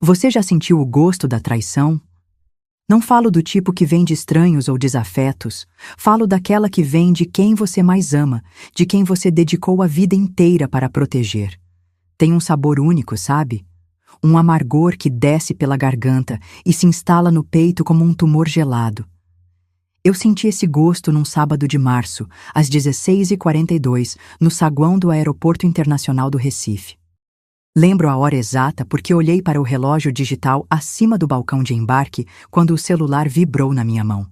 Você já sentiu o gosto da traição? Não falo do tipo que vem de estranhos ou desafetos. Falo daquela que vem de quem você mais ama, de quem você dedicou a vida inteira para proteger. Tem um sabor único, sabe? Um amargor que desce pela garganta e se instala no peito como um tumor gelado. Eu senti esse gosto num sábado de março, às 16h42, no saguão do Aeroporto Internacional do Recife. Lembro a hora exata porque olhei para o relógio digital acima do balcão de embarque quando o celular vibrou na minha mão.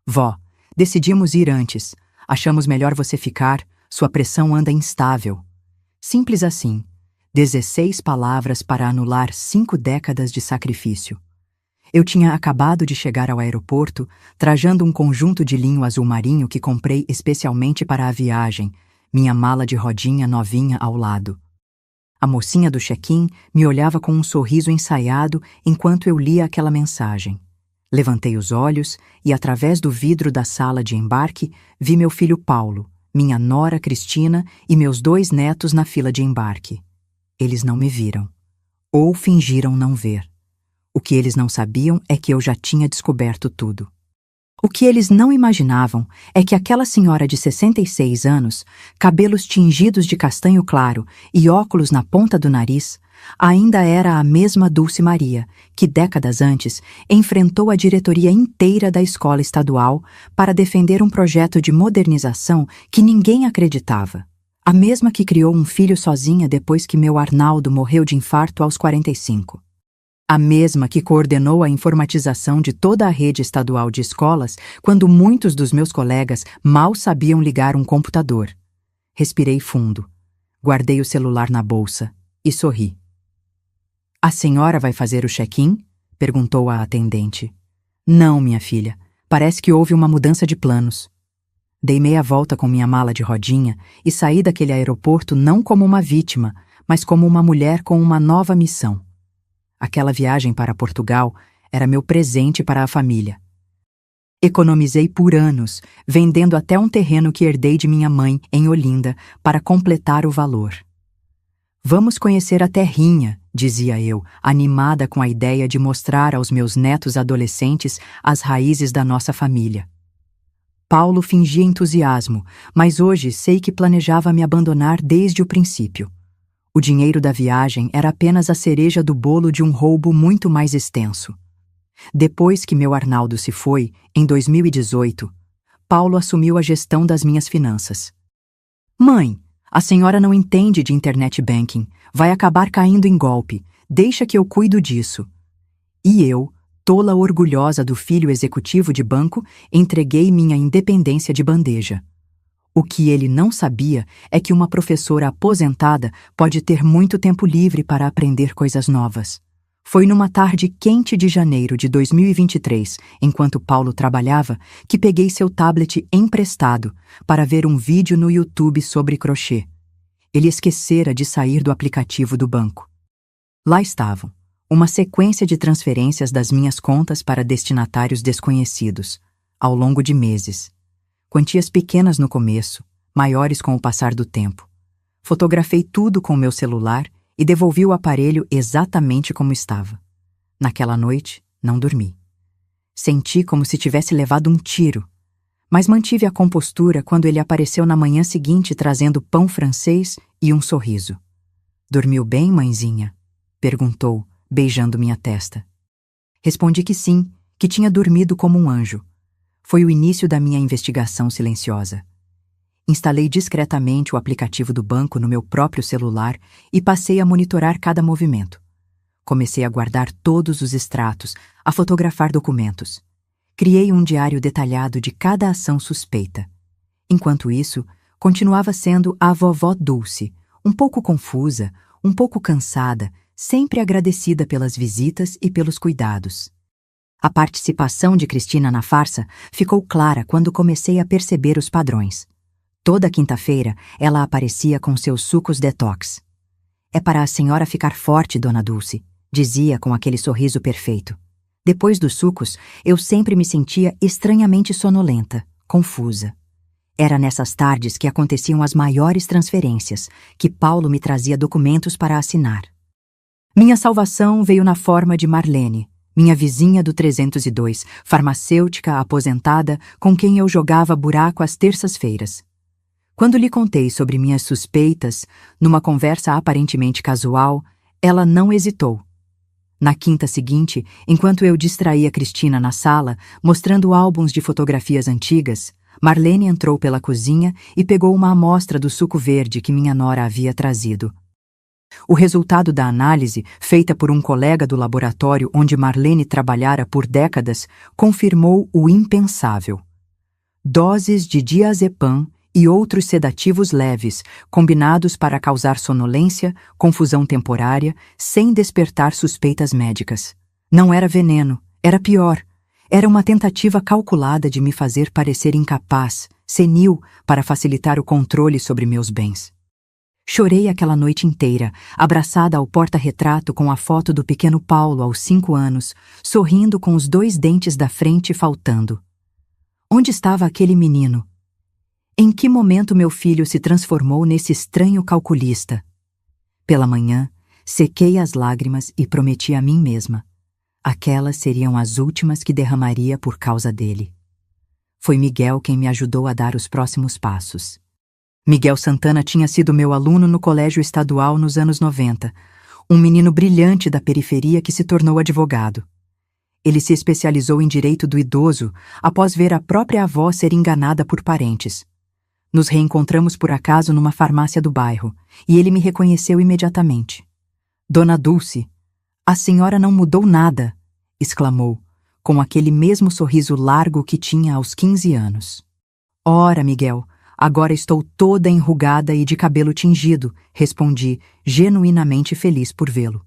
Vó, decidimos ir antes. Achamos melhor você ficar, sua pressão anda instável. Simples assim. 16 palavras para anular 5 décadas de sacrifício. Eu tinha acabado de chegar ao aeroporto, trajando um conjunto de linho azul marinho que comprei especialmente para a viagem, minha mala de rodinha novinha ao lado. A mocinha do check-in me olhava com um sorriso ensaiado enquanto eu lia aquela mensagem. Levantei os olhos e, através do vidro da sala de embarque, vi meu filho Paulo, minha nora Cristina e meus 2 netos na fila de embarque. Eles não me viram. Ou fingiram não ver. O que eles não sabiam é que eu já tinha descoberto tudo. O que eles não imaginavam é que aquela senhora de 66 anos, cabelos tingidos de castanho claro e óculos na ponta do nariz, ainda era a mesma Dulce Maria, que décadas antes enfrentou a diretoria inteira da escola estadual para defender um projeto de modernização que ninguém acreditava. A mesma que criou um filho sozinha depois que meu Arnaldo morreu de infarto aos 45. A mesma que coordenou a informatização de toda a rede estadual de escolas quando muitos dos meus colegas mal sabiam ligar um computador. Respirei fundo, guardei o celular na bolsa e sorri. A senhora vai fazer o check-in? Perguntou a atendente. Não, minha filha. Parece que houve uma mudança de planos. Dei meia volta com minha mala de rodinha e saí daquele aeroporto não como uma vítima, mas como uma mulher com uma nova missão. Aquela viagem para Portugal era meu presente para a família. Economizei por anos, vendendo até um terreno que herdei de minha mãe em Olinda para completar o valor. Vamos conhecer a terrinha, dizia eu, animada com a ideia de mostrar aos meus netos adolescentes as raízes da nossa família. Paulo fingia entusiasmo, mas hoje sei que planejava me abandonar desde o princípio. O dinheiro da viagem era apenas a cereja do bolo de um roubo muito mais extenso. Depois que meu Arnaldo se foi, em 2018, Paulo assumiu a gestão das minhas finanças. Mãe, a senhora não entende de internet banking, vai acabar caindo em golpe, deixa que eu cuido disso. E eu, tola orgulhosa do filho executivo de banco, entreguei minha independência de bandeja. O que ele não sabia é que uma professora aposentada pode ter muito tempo livre para aprender coisas novas. Foi numa tarde quente de janeiro de 2023, enquanto Paulo trabalhava, que peguei seu tablet emprestado para ver um vídeo no YouTube sobre crochê. Ele esquecera de sair do aplicativo do banco. Lá estavam, uma sequência de transferências das minhas contas para destinatários desconhecidos, ao longo de meses. Quantias pequenas no começo, maiores com o passar do tempo. Fotografei tudo com meu celular e devolvi o aparelho exatamente como estava. Naquela noite, não dormi. Senti como se tivesse levado um tiro, mas mantive a compostura quando ele apareceu na manhã seguinte trazendo pão francês e um sorriso. Dormiu bem, mãezinha? Perguntou, beijando minha testa. Respondi que sim, que tinha dormido como um anjo. Foi o início da minha investigação silenciosa. Instalei discretamente o aplicativo do banco no meu próprio celular e passei a monitorar cada movimento. Comecei a guardar todos os extratos, a fotografar documentos. Criei um diário detalhado de cada ação suspeita. Enquanto isso, continuava sendo a vovó Dulce, um pouco confusa, um pouco cansada, sempre agradecida pelas visitas e pelos cuidados. A participação de Cristina na farsa ficou clara quando comecei a perceber os padrões. Toda quinta-feira, ela aparecia com seus sucos detox. É para a senhora ficar forte, dona Dulce, dizia com aquele sorriso perfeito. Depois dos sucos, eu sempre me sentia estranhamente sonolenta, confusa. Era nessas tardes que aconteciam as maiores transferências, que Paulo me trazia documentos para assinar. Minha salvação veio na forma de Marlene, minha vizinha do 302, farmacêutica aposentada com quem eu jogava buraco às terças-feiras. Quando lhe contei sobre minhas suspeitas, numa conversa aparentemente casual, ela não hesitou. Na quinta seguinte, enquanto eu distraía Cristina na sala, mostrando álbuns de fotografias antigas, Marlene entrou pela cozinha e pegou uma amostra do suco verde que minha nora havia trazido. O resultado da análise, feita por um colega do laboratório onde Marlene trabalhara por décadas, confirmou o impensável. Doses de diazepam e outros sedativos leves, combinados para causar sonolência, confusão temporária, sem despertar suspeitas médicas. Não era veneno, era pior. Era uma tentativa calculada de me fazer parecer incapaz, senil, para facilitar o controle sobre meus bens. Chorei aquela noite inteira, abraçada ao porta-retrato com a foto do pequeno Paulo aos 5 anos, sorrindo com os 2 dentes da frente faltando. Onde estava aquele menino? Em que momento meu filho se transformou nesse estranho calculista? Pela manhã, sequei as lágrimas e prometi a mim mesma. Aquelas seriam as últimas que derramaria por causa dele. Foi Miguel quem me ajudou a dar os próximos passos. Miguel Santana tinha sido meu aluno no colégio estadual nos anos 90, um menino brilhante da periferia que se tornou advogado. Ele se especializou em direito do idoso após ver a própria avó ser enganada por parentes. Nos reencontramos por acaso numa farmácia do bairro, e ele me reconheceu imediatamente. Dona Dulce, a senhora não mudou nada, exclamou, com aquele mesmo sorriso largo que tinha aos 15 anos. Ora, Miguel, agora estou toda enrugada e de cabelo tingido, respondi, genuinamente feliz por vê-lo.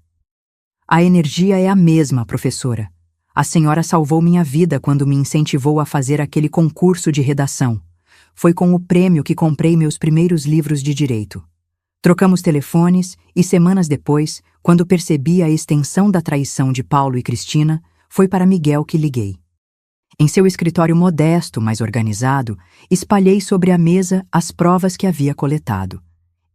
A energia é a mesma, professora. A senhora salvou minha vida quando me incentivou a fazer aquele concurso de redação. Foi com o prêmio que comprei meus primeiros livros de direito. Trocamos telefones e, semanas depois, quando percebi a extensão da traição de Paulo e Cristina, foi para Miguel que liguei. Em seu escritório modesto, mas organizado, espalhei sobre a mesa as provas que havia coletado.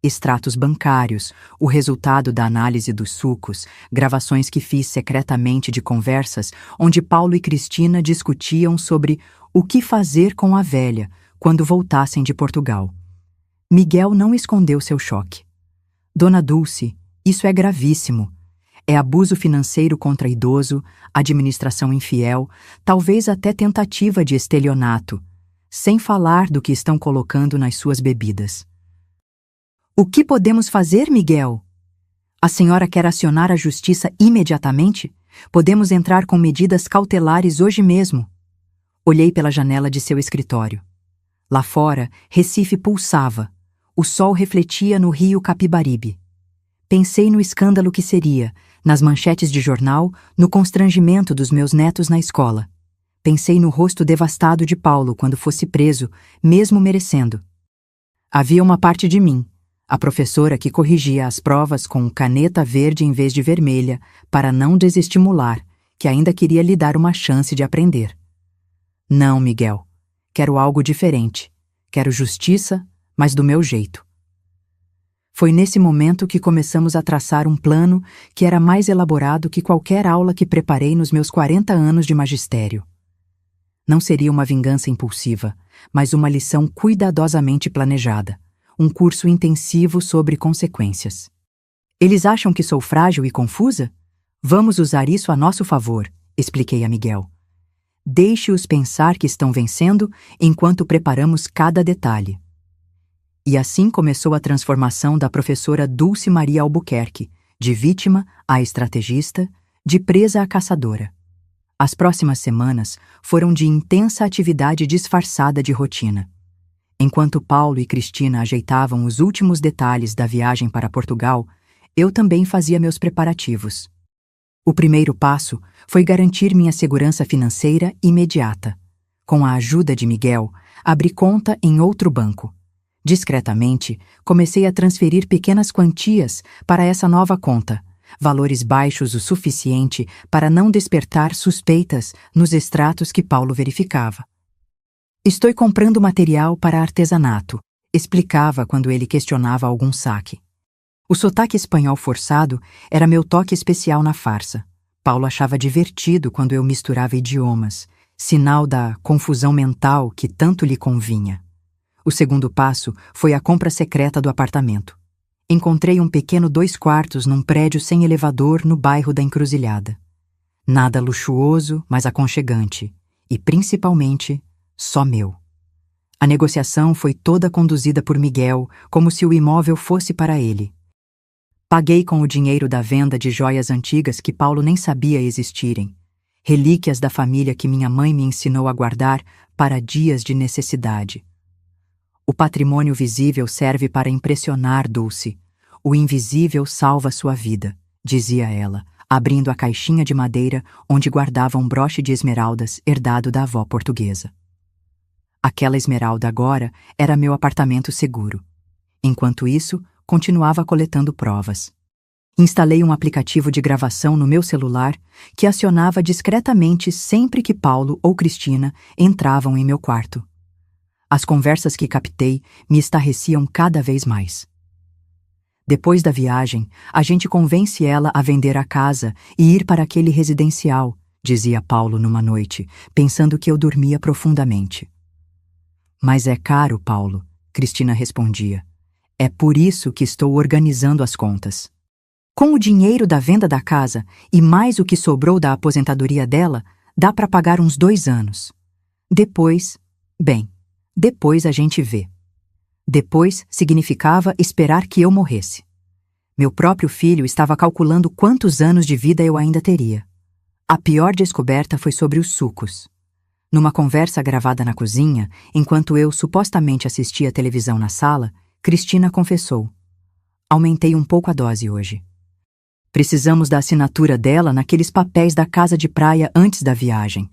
Extratos bancários, o resultado da análise dos sucos, gravações que fiz secretamente de conversas onde Paulo e Cristina discutiam sobre o que fazer com a velha quando voltassem de Portugal. Miguel não escondeu seu choque. Dona Dulce, isso é gravíssimo. É abuso financeiro contra idoso, administração infiel, talvez até tentativa de estelionato, sem falar do que estão colocando nas suas bebidas. O que podemos fazer, Miguel? A senhora quer acionar a justiça imediatamente? Podemos entrar com medidas cautelares hoje mesmo. Olhei pela janela de seu escritório. Lá fora, Recife pulsava. O sol refletia no rio Capibaribe. Pensei no escândalo que seria, nas manchetes de jornal, no constrangimento dos meus netos na escola. Pensei no rosto devastado de Paulo quando fosse preso, mesmo merecendo. Havia uma parte de mim, a professora que corrigia as provas com caneta verde em vez de vermelha, para não desestimular, que ainda queria lhe dar uma chance de aprender. Não, Miguel. Quero algo diferente. Quero justiça, mas do meu jeito. Foi nesse momento que começamos a traçar um plano que era mais elaborado que qualquer aula que preparei nos meus 40 anos de magistério. Não seria uma vingança impulsiva, mas uma lição cuidadosamente planejada, um curso intensivo sobre consequências. Eles acham que sou frágil e confusa? Vamos usar isso a nosso favor, expliquei a Miguel. Deixe-os pensar que estão vencendo enquanto preparamos cada detalhe. E assim começou a transformação da professora Dulce Maria Albuquerque, de vítima a estrategista, de presa a caçadora. As próximas semanas foram de intensa atividade disfarçada de rotina. Enquanto Paulo e Cristina ajeitavam os últimos detalhes da viagem para Portugal, eu também fazia meus preparativos. O primeiro passo foi garantir minha segurança financeira imediata. Com a ajuda de Miguel, abri conta em outro banco. Discretamente, comecei a transferir pequenas quantias para essa nova conta, valores baixos o suficiente para não despertar suspeitas nos extratos que Paulo verificava. Estou comprando material para artesanato, explicava quando ele questionava algum saque. O sotaque espanhol forçado era meu toque especial na farsa. Paulo achava divertido quando eu misturava idiomas, sinal da confusão mental que tanto lhe convinha. O segundo passo foi a compra secreta do apartamento. Encontrei um pequeno 2 quartos num prédio sem elevador no bairro da Encruzilhada. Nada luxuoso, mas aconchegante. E, principalmente, só meu. A negociação foi toda conduzida por Miguel, como se o imóvel fosse para ele. Paguei com o dinheiro da venda de joias antigas que Paulo nem sabia existirem. Relíquias da família que minha mãe me ensinou a guardar para dias de necessidade. O patrimônio visível serve para impressionar, Dulce. O invisível salva sua vida, dizia ela, abrindo a caixinha de madeira onde guardava um broche de esmeraldas herdado da avó portuguesa. Aquela esmeralda agora era meu apartamento seguro. Enquanto isso, continuava coletando provas. Instalei um aplicativo de gravação no meu celular que acionava discretamente sempre que Paulo ou Cristina entravam em meu quarto. As conversas que captei me estarreciam cada vez mais. Depois da viagem, a gente convence ela a vender a casa e ir para aquele residencial, dizia Paulo numa noite, pensando que eu dormia profundamente. Mas é caro, Paulo, Cristina respondia. É por isso que estou organizando as contas. Com o dinheiro da venda da casa e mais o que sobrou da aposentadoria dela, dá para pagar uns 2 anos. Depois a gente vê. Depois significava esperar que eu morresse. Meu próprio filho estava calculando quantos anos de vida eu ainda teria. A pior descoberta foi sobre os sucos. Numa conversa gravada na cozinha, enquanto eu supostamente assistia televisão na sala, Cristina confessou: aumentei um pouco a dose hoje. Precisamos da assinatura dela naqueles papéis da casa de praia antes da viagem.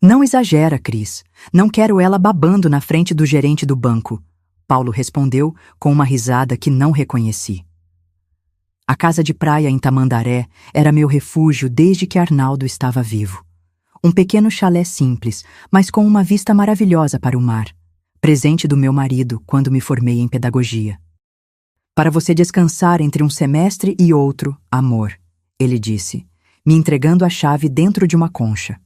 Não exagera, Cris. Não quero ela babando na frente do gerente do banco, Paulo respondeu com uma risada que não reconheci. A casa de praia em Tamandaré era meu refúgio desde que Arnaldo estava vivo. Um pequeno chalé simples, mas com uma vista maravilhosa para o mar. Presente do meu marido quando me formei em pedagogia. Para você descansar entre um semestre e outro, amor, ele disse, me entregando a chave dentro de uma concha.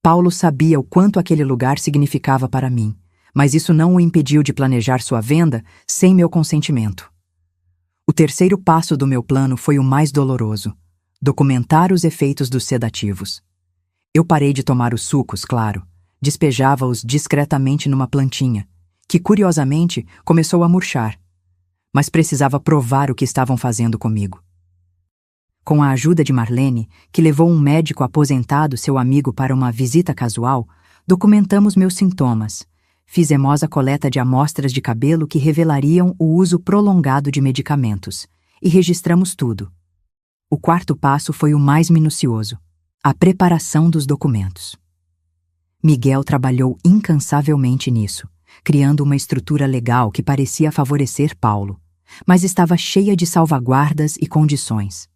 Paulo sabia o quanto aquele lugar significava para mim, mas isso não o impediu de planejar sua venda sem meu consentimento. O terceiro passo do meu plano foi o mais doloroso: documentar os efeitos dos sedativos. Eu parei de tomar os sucos, claro, despejava-os discretamente numa plantinha, que curiosamente começou a murchar, mas precisava provar o que estavam fazendo comigo. Com a ajuda de Marlene, que levou um médico aposentado, seu amigo, para uma visita casual, documentamos meus sintomas. Fizemos a coleta de amostras de cabelo que revelariam o uso prolongado de medicamentos, e registramos tudo. O quarto passo foi o mais minucioso: a preparação dos documentos. Miguel trabalhou incansavelmente nisso, criando uma estrutura legal que parecia favorecer Paulo, mas estava cheia de salvaguardas e condições.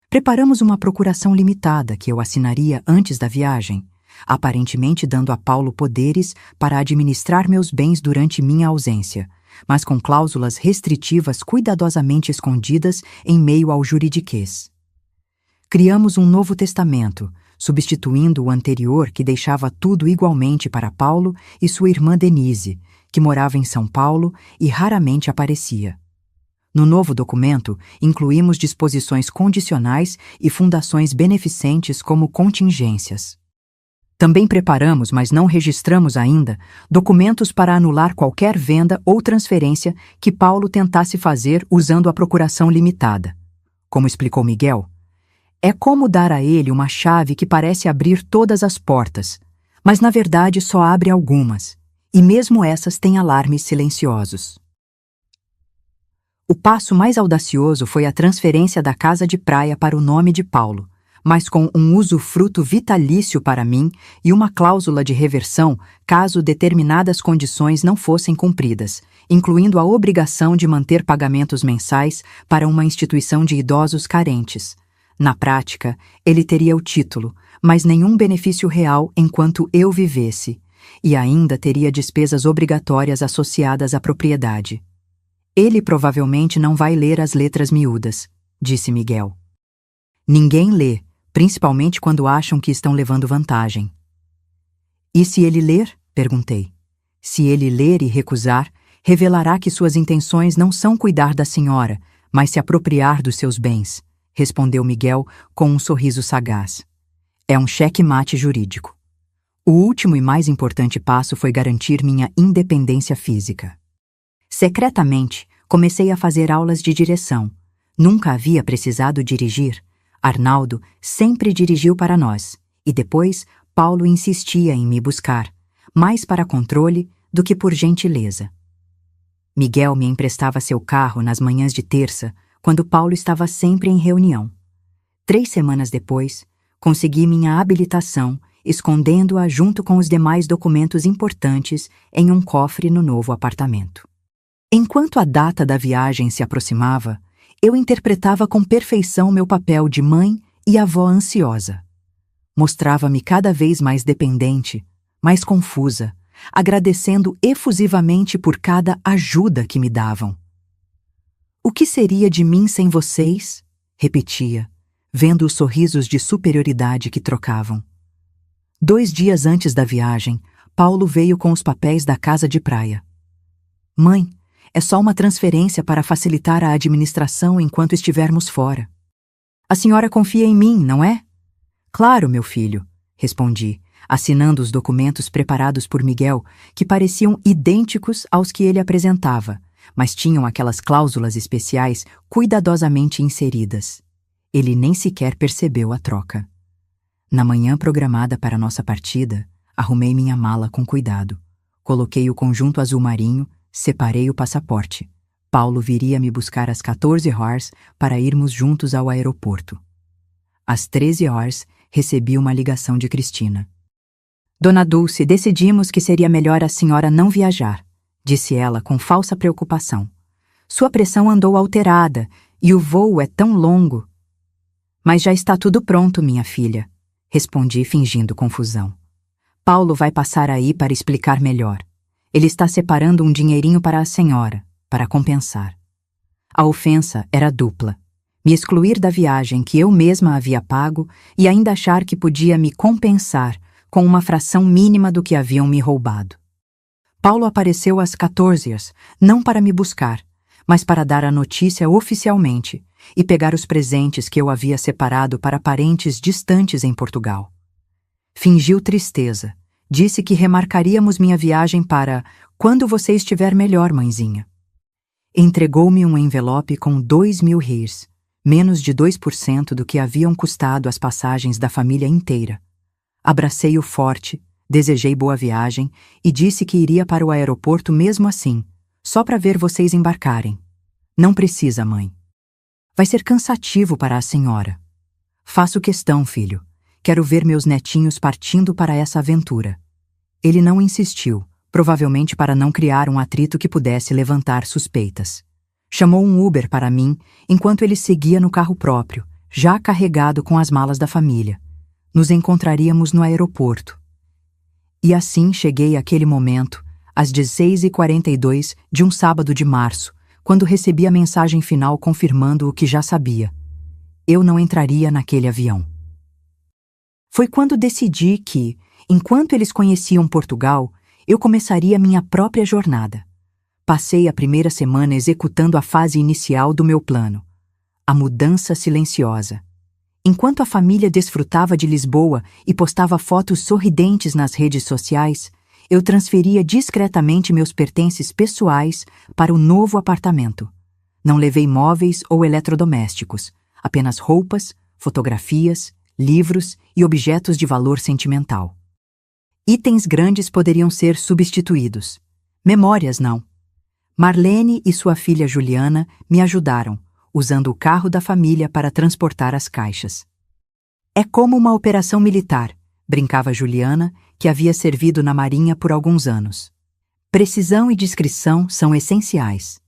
Preparamos uma procuração limitada que eu assinaria antes da viagem, aparentemente dando a Paulo poderes para administrar meus bens durante minha ausência, mas com cláusulas restritivas cuidadosamente escondidas em meio ao juridiquês. Criamos um novo testamento, substituindo o anterior que deixava tudo igualmente para Paulo e sua irmã Denise, que morava em São Paulo e raramente aparecia. No novo documento, incluímos disposições condicionais e fundações beneficentes como contingências. Também preparamos, mas não registramos ainda, documentos para anular qualquer venda ou transferência que Paulo tentasse fazer usando a procuração limitada. Como explicou Miguel, é como dar a ele uma chave que parece abrir todas as portas, mas na verdade só abre algumas, e mesmo essas têm alarmes silenciosos. O passo mais audacioso foi a transferência da casa de praia para o nome de Paulo, mas com um usufruto vitalício para mim e uma cláusula de reversão caso determinadas condições não fossem cumpridas, incluindo a obrigação de manter pagamentos mensais para uma instituição de idosos carentes. Na prática, ele teria o título, mas nenhum benefício real enquanto eu vivesse, e ainda teria despesas obrigatórias associadas à propriedade. Ele provavelmente não vai ler as letras miúdas, disse Miguel. Ninguém lê, principalmente quando acham que estão levando vantagem. E se ele ler? Perguntei. Se ele ler e recusar, revelará que suas intenções não são cuidar da senhora, mas se apropriar dos seus bens, respondeu Miguel com um sorriso sagaz. É um xeque-mate jurídico. O último e mais importante passo foi garantir minha independência física. Secretamente, comecei a fazer aulas de direção. Nunca havia precisado dirigir. Arnaldo sempre dirigiu para nós, e depois Paulo insistia em me buscar, mais para controle do que por gentileza. Miguel me emprestava seu carro nas manhãs de terça, quando Paulo estava sempre em reunião. 3 semanas depois, consegui minha habilitação, escondendo-a junto com os demais documentos importantes em um cofre no novo apartamento. Enquanto a data da viagem se aproximava, eu interpretava com perfeição meu papel de mãe e avó ansiosa. Mostrava-me cada vez mais dependente, mais confusa, agradecendo efusivamente por cada ajuda que me davam. O que seria de mim sem vocês? Repetia, vendo os sorrisos de superioridade que trocavam. 2 dias antes da viagem, Paulo veio com os papéis da casa de praia. Mãe, é só uma transferência para facilitar a administração enquanto estivermos fora. A senhora confia em mim, não é? Claro, meu filho, respondi, assinando os documentos preparados por Miguel, que pareciam idênticos aos que ele apresentava, mas tinham aquelas cláusulas especiais cuidadosamente inseridas. Ele nem sequer percebeu a troca. Na manhã programada para nossa partida, arrumei minha mala com cuidado. Coloquei o conjunto azul marinho, separei o passaporte. Paulo viria me buscar às 14 horas para irmos juntos ao aeroporto. Às 13 horas, recebi uma ligação de Cristina. Dona Dulce, decidimos que seria melhor a senhora não viajar, disse ela com falsa preocupação. Sua pressão andou alterada e o voo é tão longo. Mas já está tudo pronto, minha filha, respondi fingindo confusão. Paulo vai passar aí para explicar melhor. Ele está separando um dinheirinho para a senhora, para compensar. A ofensa era dupla. Me excluir da viagem que eu mesma havia pago e ainda achar que podia me compensar com uma fração mínima do que haviam me roubado. Paulo apareceu às 14 horas, não para me buscar, mas para dar a notícia oficialmente e pegar os presentes que eu havia separado para parentes distantes em Portugal. Fingiu tristeza. Disse que remarcaríamos minha viagem para quando você estiver melhor, mãezinha. Entregou-me um envelope com 2.000 réis, menos de 2% do que haviam custado as passagens da família inteira. Abracei-o forte, desejei boa viagem e disse que iria para o aeroporto mesmo assim, só para ver vocês embarcarem. Não precisa, mãe. Vai ser cansativo para a senhora. Faço questão, filho. Quero ver meus netinhos partindo para essa aventura. Ele não insistiu, provavelmente para não criar um atrito que pudesse levantar suspeitas. Chamou um Uber para mim, enquanto ele seguia no carro próprio, já carregado com as malas da família. Nos encontraríamos no aeroporto. E assim cheguei àquele momento, às 16h42 de um sábado de março, quando recebi a mensagem final confirmando o que já sabia. Eu não entraria naquele avião. Foi quando decidi que, enquanto eles conheciam Portugal, eu começaria minha própria jornada. Passei a primeira semana executando a fase inicial do meu plano, a mudança silenciosa. Enquanto a família desfrutava de Lisboa e postava fotos sorridentes nas redes sociais, eu transferia discretamente meus pertences pessoais para o novo apartamento. Não levei móveis ou eletrodomésticos, apenas roupas, fotografias, livros e objetos de valor sentimental. Itens grandes poderiam ser substituídos. Memórias não. Marlene e sua filha Juliana me ajudaram, usando o carro da família para transportar as caixas. É como uma operação militar, brincava Juliana, que havia servido na Marinha por alguns anos. Precisão e discrição são essenciais.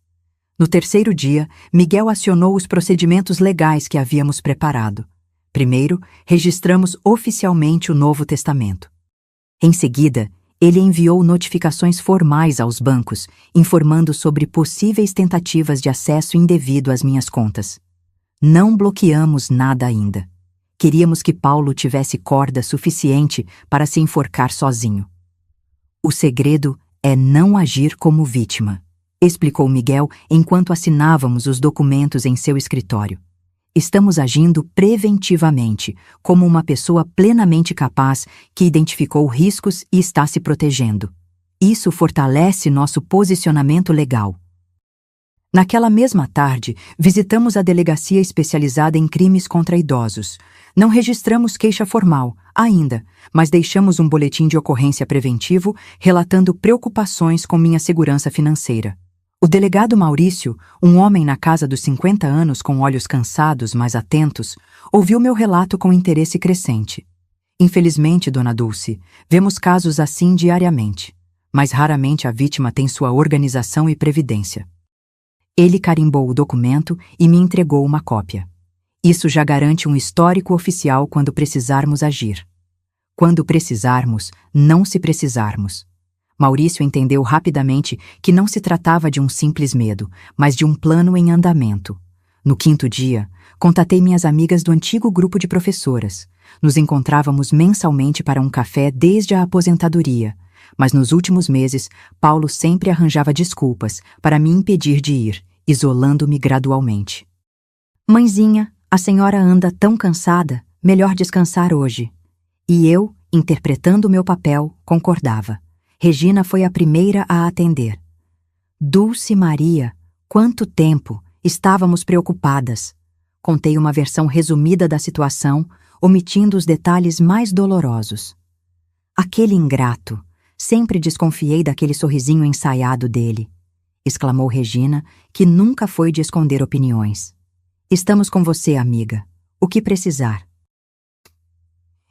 No terceiro dia, Miguel acionou os procedimentos legais que havíamos preparado. Primeiro, registramos oficialmente o Novo Testamento. Em seguida, Ele enviou notificações formais aos bancos, informando sobre possíveis tentativas de acesso indevido às minhas contas. Não bloqueamos nada ainda. Queríamos que Paulo tivesse corda suficiente para se enforcar sozinho. O segredo é não agir como vítima, explicou Miguel enquanto assinávamos os documentos em seu escritório. Estamos agindo preventivamente, como uma pessoa plenamente capaz que identificou riscos e está se protegendo. Isso fortalece nosso posicionamento legal. Naquela mesma tarde, visitamos a delegacia especializada em crimes contra idosos. Não registramos queixa formal, ainda, mas deixamos um boletim de ocorrência preventivo relatando preocupações com minha segurança financeira. O delegado Maurício, um homem na casa dos 50 anos com olhos cansados, mas atentos, ouviu meu relato com interesse crescente. Infelizmente, dona Dulce, vemos casos assim diariamente, mas raramente a vítima tem sua organização e previdência. Ele carimbou o documento e me entregou uma cópia. Isso já garante um histórico oficial quando precisarmos agir. Quando precisarmos, não se precisarmos. Maurício entendeu rapidamente que não se tratava de um simples medo, mas de um plano em andamento. No 5º dia, contatei minhas amigas do antigo grupo de professoras. Nos encontrávamos mensalmente para um café desde a aposentadoria, mas nos últimos meses, Paulo sempre arranjava desculpas para me impedir de ir, isolando-me gradualmente. Mãezinha, a senhora anda tão cansada, melhor descansar hoje. E eu, interpretando o meu papel, concordava. Regina foi a primeira a atender. Dulce Maria, quanto tempo! Estávamos preocupadas. Contei uma versão resumida da situação, omitindo os detalhes mais dolorosos. Aquele ingrato! Sempre desconfiei daquele sorrisinho ensaiado dele, exclamou Regina, que nunca foi de esconder opiniões. Estamos com você, amiga. O que precisar?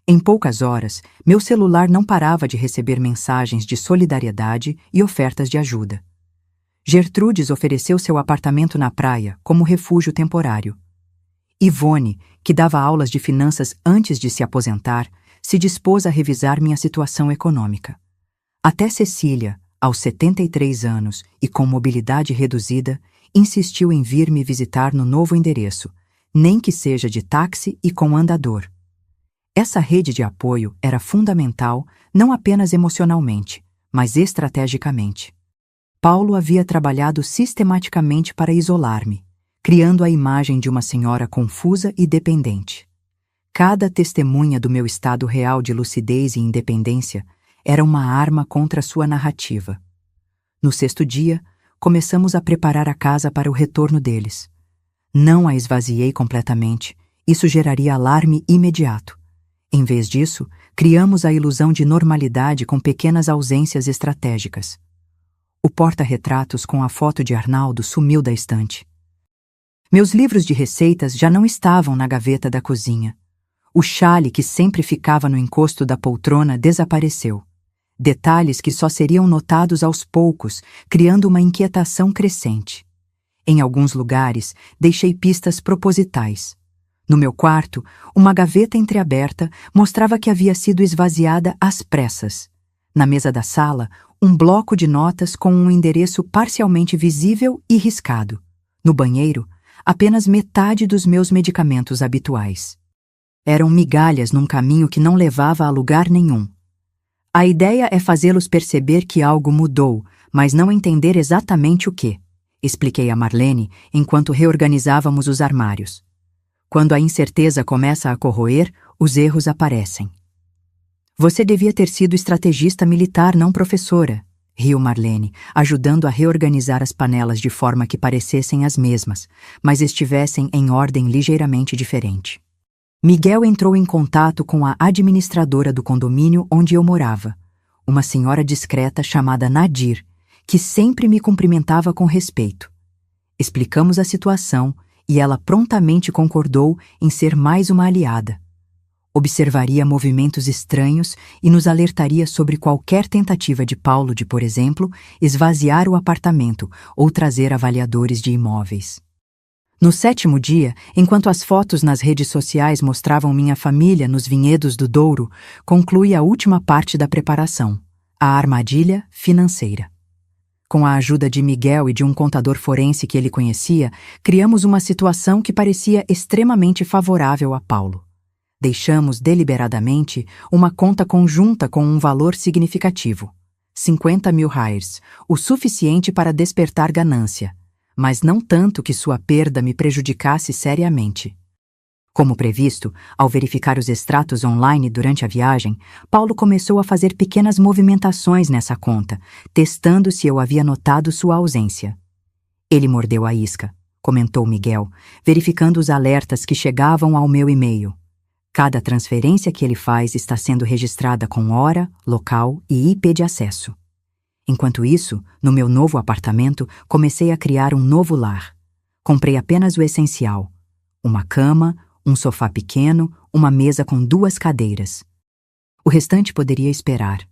Em poucas horas, meu celular não parava de receber mensagens de solidariedade e ofertas de ajuda. Gertrudes ofereceu seu apartamento na praia como refúgio temporário. Ivone, que dava aulas de finanças antes de se aposentar, se dispôs a revisar minha situação econômica. Até Cecília, aos 73 anos e com mobilidade reduzida, insistiu em vir me visitar no novo endereço, nem que seja de táxi e com andador. Essa rede de apoio era fundamental não apenas emocionalmente, mas estrategicamente. Paulo havia trabalhado sistematicamente para isolar-me, criando a imagem de uma senhora confusa e dependente. Cada testemunha do meu estado real de lucidez e independência era uma arma contra sua narrativa. No 6º dia, começamos a preparar a casa para o retorno deles. Não a esvaziei completamente, isso geraria alarme imediato. Em vez disso, criamos a ilusão de normalidade com pequenas ausências estratégicas. O porta-retratos com a foto de Arnaldo sumiu da estante. Meus livros de receitas já não estavam na gaveta da cozinha. O xale que sempre ficava no encosto da poltrona desapareceu. Detalhes que só seriam notados aos poucos, criando uma inquietação crescente. Em alguns lugares, deixei pistas propositais. No meu quarto, uma gaveta entreaberta mostrava que havia sido esvaziada às pressas. Na mesa da sala, um bloco de notas com um endereço parcialmente visível e riscado. No banheiro, apenas metade dos meus medicamentos habituais. Eram migalhas num caminho que não levava a lugar nenhum. A ideia é fazê-los perceber que algo mudou, mas não entender exatamente o que, expliquei a Marlene enquanto reorganizávamos os armários. Quando a incerteza começa a corroer, os erros aparecem. Você devia ter sido estrategista militar, não professora, riu Marlene, ajudando a reorganizar as panelas de forma que parecessem as mesmas, mas estivessem em ordem ligeiramente diferente. Miguel entrou em contato com a administradora do condomínio onde eu morava, uma senhora discreta chamada Nadir, que sempre me cumprimentava com respeito. Explicamos a situação e ela prontamente concordou em ser mais uma aliada. Observaria movimentos estranhos e nos alertaria sobre qualquer tentativa de Paulo de, por exemplo, esvaziar o apartamento ou trazer avaliadores de imóveis. No 7º dia, enquanto as fotos nas redes sociais mostravam minha família nos vinhedos do Douro, conclui a última parte da preparação, A armadilha financeira. Com a ajuda de Miguel e de um contador forense que ele conhecia, criamos uma situação que parecia extremamente favorável a Paulo. Deixamos deliberadamente uma conta conjunta com um valor significativo, 50 mil reais, o suficiente para despertar ganância, mas não tanto que sua perda me prejudicasse seriamente. Como previsto, ao verificar os extratos online durante a viagem, Paulo começou a fazer pequenas movimentações nessa conta, testando se eu havia notado sua ausência. Ele mordeu a isca, comentou Miguel, verificando os alertas que chegavam ao meu e-mail. Cada transferência que ele faz está sendo registrada com hora, local e IP de acesso. Enquanto isso, no meu novo apartamento, comecei a criar um novo lar. Comprei apenas o essencial: uma cama, um sofá pequeno, uma mesa com 2 cadeiras. O restante poderia esperar.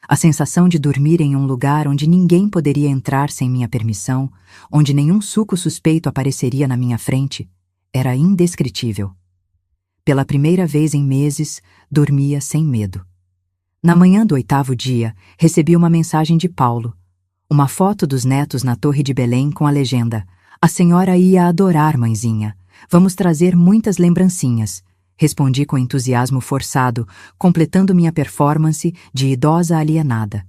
A sensação de dormir em um lugar onde ninguém poderia entrar sem minha permissão, onde nenhum suco suspeito apareceria na minha frente, era indescritível. Pela primeira vez em meses, dormia sem medo. Na manhã do 8º dia, recebi uma mensagem de Paulo. Uma foto dos netos na Torre de Belém com a legenda: "A senhora ia adorar, mãezinha. Vamos trazer muitas lembrancinhas", respondi com entusiasmo forçado, completando minha performance de idosa alienada.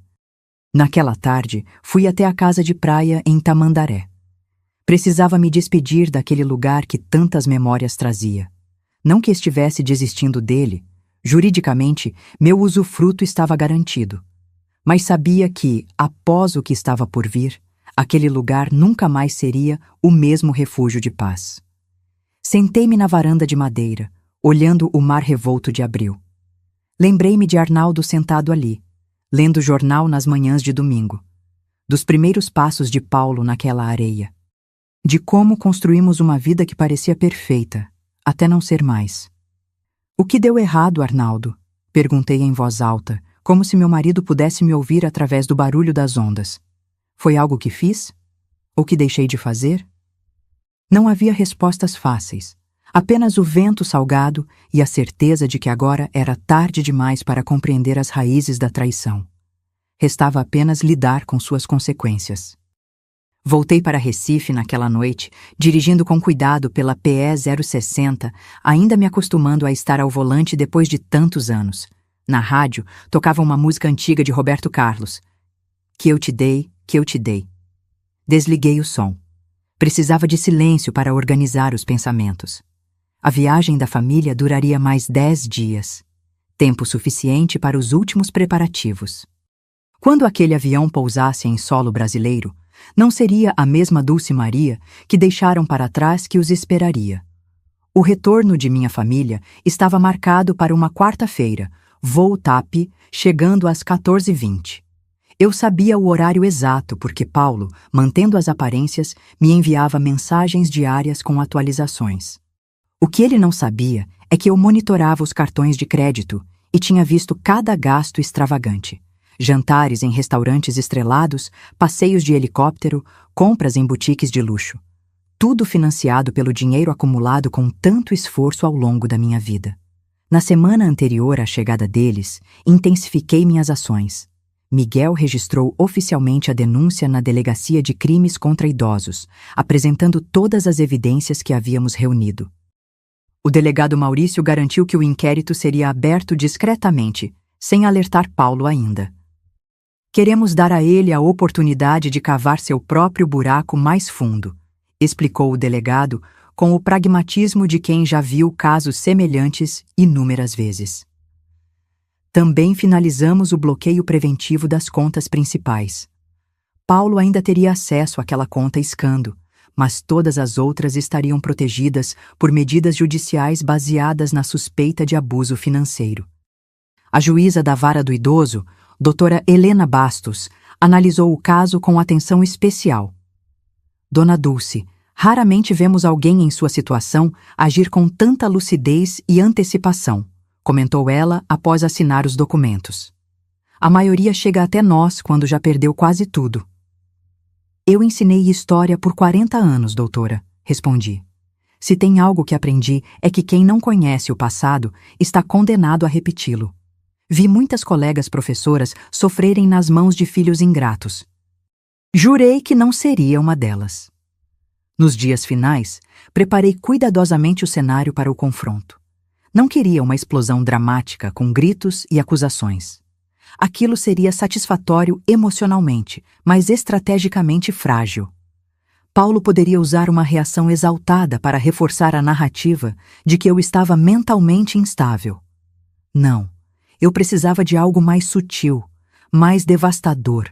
Naquela tarde, fui até a casa de praia em Tamandaré. Precisava me despedir daquele lugar que tantas memórias trazia. Não que estivesse desistindo dele, juridicamente, meu usufruto estava garantido. Mas sabia que, após o que estava por vir, aquele lugar nunca mais seria o mesmo refúgio de paz. Sentei-me na varanda de madeira, olhando o mar revolto de abril. Lembrei-me de Arnaldo sentado ali, lendo jornal nas manhãs de domingo, dos primeiros passos de Paulo naquela areia, de como construímos uma vida que parecia perfeita, até não ser mais. "O que deu errado, Arnaldo?", perguntei em voz alta, como se meu marido pudesse me ouvir através do barulho das ondas. "Foi algo que fiz? Ou que deixei de fazer?" Não havia respostas fáceis, apenas o vento salgado e a certeza de que agora era tarde demais para compreender as raízes da traição. Restava apenas lidar com suas consequências. Voltei para Recife naquela noite, dirigindo com cuidado pela PE 060, ainda me acostumando a estar ao volante depois de tantos anos. Na rádio, tocava uma música antiga de Roberto Carlos: "Que eu te dei, que eu te dei." Desliguei o som. Precisava de silêncio para organizar os pensamentos. A viagem da família duraria mais 10 dias. Tempo suficiente para os últimos preparativos. Quando aquele avião pousasse em solo brasileiro, não seria a mesma Dulce Maria que deixaram para trás que os esperaria. O retorno de minha família estava marcado para uma quarta-feira, voo TAP, chegando às 14h20. Eu sabia o horário exato porque Paulo, mantendo as aparências, me enviava mensagens diárias com atualizações. O que ele não sabia é que eu monitorava os cartões de crédito e tinha visto cada gasto extravagante. Jantares em restaurantes estrelados, passeios de helicóptero, compras em boutiques de luxo. Tudo financiado pelo dinheiro acumulado com tanto esforço ao longo da minha vida. Na semana anterior à chegada deles, intensifiquei minhas ações. Miguel registrou oficialmente a denúncia na Delegacia de Crimes contra Idosos, apresentando todas as evidências que havíamos reunido. O delegado Maurício garantiu que o inquérito seria aberto discretamente, sem alertar Paulo ainda. "Queremos dar a ele a oportunidade de cavar seu próprio buraco mais fundo", explicou o delegado com o pragmatismo de quem já viu casos semelhantes inúmeras vezes. Também finalizamos o bloqueio preventivo das contas principais. Paulo ainda teria acesso àquela conta Escando, mas todas as outras estariam protegidas por medidas judiciais baseadas na suspeita de abuso financeiro. A juíza da Vara do Idoso, doutora Helena Bastos, analisou o caso com atenção especial. "Dona Dulce, raramente vemos alguém em sua situação agir com tanta lucidez e antecipação", comentou ela após assinar os documentos. "A maioria chega até nós quando já perdeu quase tudo." "Eu ensinei história por 40 anos, doutora", respondi. "Se tem algo que aprendi é que quem não conhece o passado está condenado a repeti-lo. Vi muitas colegas professoras sofrerem nas mãos de filhos ingratos. Jurei que não seria uma delas. Nos dias finais, preparei cuidadosamente o cenário para o confronto. Não queria uma explosão dramática com gritos e acusações. Aquilo seria satisfatório emocionalmente, mas estrategicamente frágil. Paulo poderia usar uma reação exaltada para reforçar a narrativa de que eu estava mentalmente instável. Não, eu precisava de algo mais sutil, mais devastador.